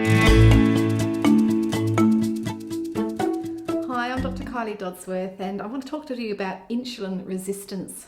Hi, I'm Dr. Kylie Dodsworth and I want to talk to you about insulin resistance.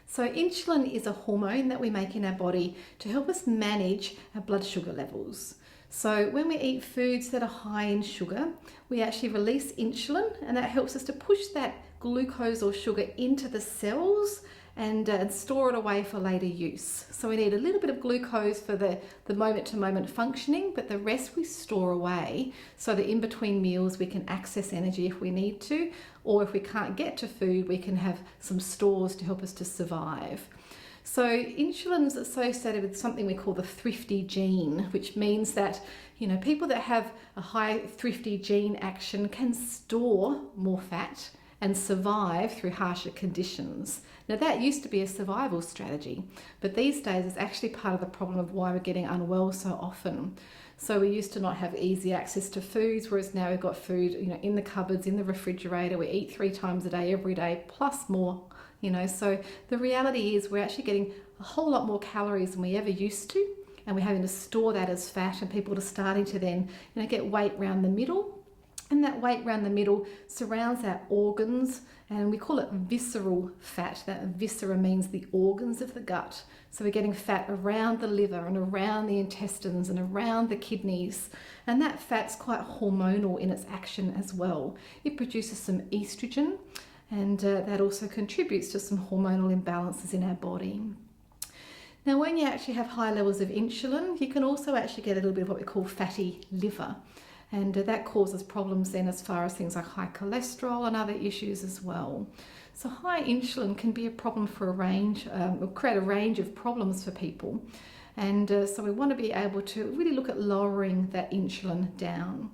So insulin is a hormone that we make in our body to help us manage our blood sugar levels. So when we eat foods that are high in sugar, we actually release insulin, and that helps us to push that glucose or sugar into the cells and store it away for later use. So we need a little bit of glucose for the moment-to-moment functioning, but the rest we store away so that in between meals we can access energy if we need to, or if we can't get to food, we can have some stores to help us to survive. So insulin is associated with something we call the thrifty gene, which means that people that have a high thrifty gene action can store more fat and survive through harsher conditions. Now that used to be a survival strategy, but these days it's actually part of the problem of why we're getting unwell so often. So we used to not have easy access to foods, whereas now we've got food in the cupboards, in the refrigerator. We eat 3 times a day, every day, plus more. So the reality is we're actually getting a whole lot more calories than we ever used to, and we're having to store that as fat, and people are starting to then get weight around the middle. And that weight around the middle surrounds our organs, and we call it visceral fat. That viscera means the organs of the gut. So we're getting fat around the liver and around the intestines and around the kidneys. And that fat's quite hormonal in its action as well. It produces some estrogen, and that also contributes to some hormonal imbalances in our body. Now, when you actually have high levels of insulin, you can also actually get a little bit of what we call fatty liver. And that causes problems then as far as things like high cholesterol and other issues as well. So high insulin can be a problem for create a range of problems for people. And so we want to be able to really look at lowering that insulin down.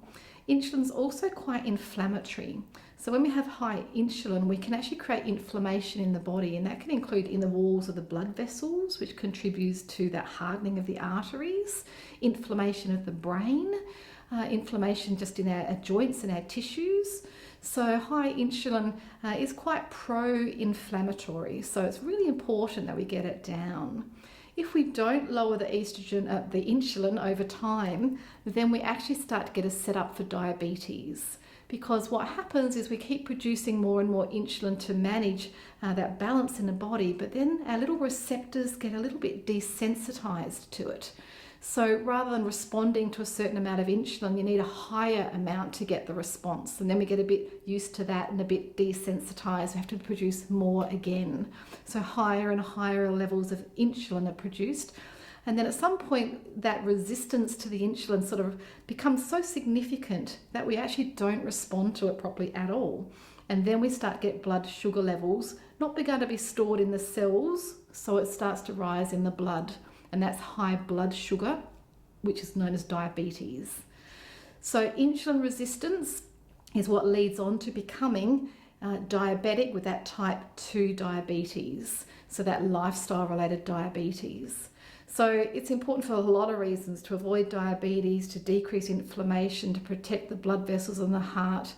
Insulin's also quite inflammatory. So when we have high insulin, we can actually create inflammation in the body, and that can include in the walls of the blood vessels, which contributes to that hardening of the arteries, inflammation of the brain, inflammation just in our joints and our tissues. So high insulin is quite pro-inflammatory, so it's really important that we get it down. If we don't lower the insulin over time, then we actually start to get a setup for diabetes. Because what happens is we keep producing more and more insulin to manage that balance in the body, but then our little receptors get a little bit desensitized to it. So rather than responding to a certain amount of insulin, you need a higher amount to get the response. And then we get a bit used to that and a bit desensitized. We have to produce more again. So higher and higher levels of insulin are produced. And then at some point, that resistance to the insulin sort of becomes so significant that we actually don't respond to it properly at all. And then we start to get blood sugar levels not begun to be stored in the cells, so it starts to rise in the blood. And that's high blood sugar, which is known as diabetes. So insulin resistance is what leads on to becoming diabetic with that type 2 diabetes, so that lifestyle-related diabetes. So it's important for a lot of reasons to avoid diabetes, to decrease inflammation, to protect the blood vessels in the heart,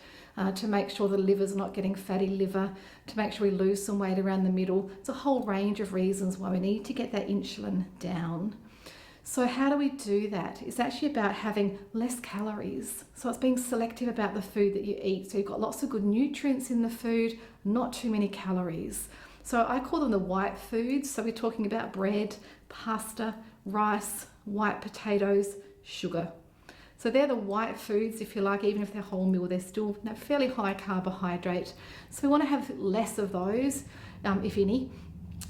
to make sure the liver's not getting fatty liver, to make sure we lose some weight around the middle. It's a whole range of reasons why we need to get that insulin down. So how do we do that? It's actually about having less calories. So it's being selective about the food that you eat. So you've got lots of good nutrients in the food, not too many calories. So I call them the white foods. So we're talking about bread, pasta, rice, white potatoes, sugar. So they're the white foods, if you like, even if they're wholemeal, they're still fairly high carbohydrate. So we want to have less of those, if any.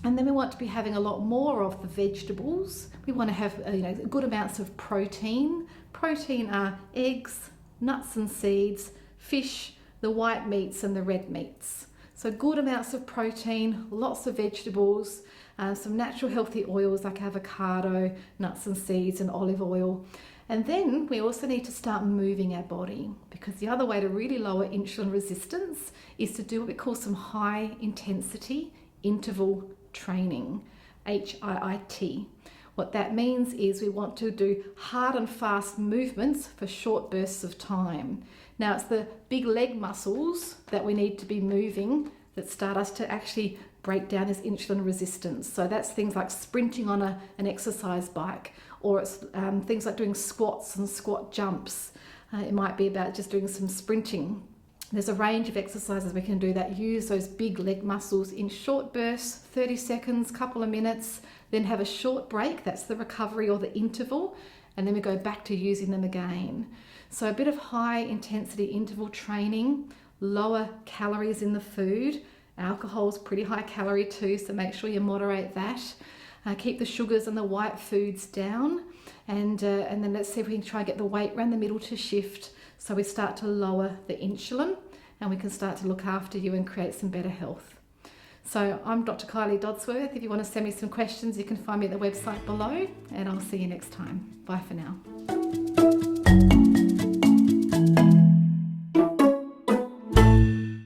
And then we want to be having a lot more of the vegetables. We want to have good amounts of protein. Protein are eggs, nuts and seeds, fish, the white meats and the red meats. So good amounts of protein, lots of vegetables, some natural healthy oils like avocado, nuts and seeds and olive oil. And then we also need to start moving our body, because the other way to really lower insulin resistance is to do what we call some high intensity interval training, HIIT. What that means is we want to do hard and fast movements for short bursts of time. Now it's the big leg muscles that we need to be moving that start us to actually break down this insulin resistance. So that's things like sprinting on an exercise bike, or it's things like doing squats and squat jumps. It might be about just doing some sprinting. There's a range of exercises we can do that use those big leg muscles in short bursts, 30 seconds, couple of minutes, then have a short break, that's the recovery or the interval, and then we go back to using them again. So a bit of high intensity interval training, lower calories in the food. Alcohol's pretty high calorie too, so make sure you moderate that. Keep the sugars and the white foods down, and then let's see if we can try and get the weight around the middle to shift, so we start to lower the insulin and we can start to look after you and create some better health. So I'm Dr. Kylie Dodsworth. If you want to send me some questions, you can find me at the website below, and I'll see you next time. Bye for now.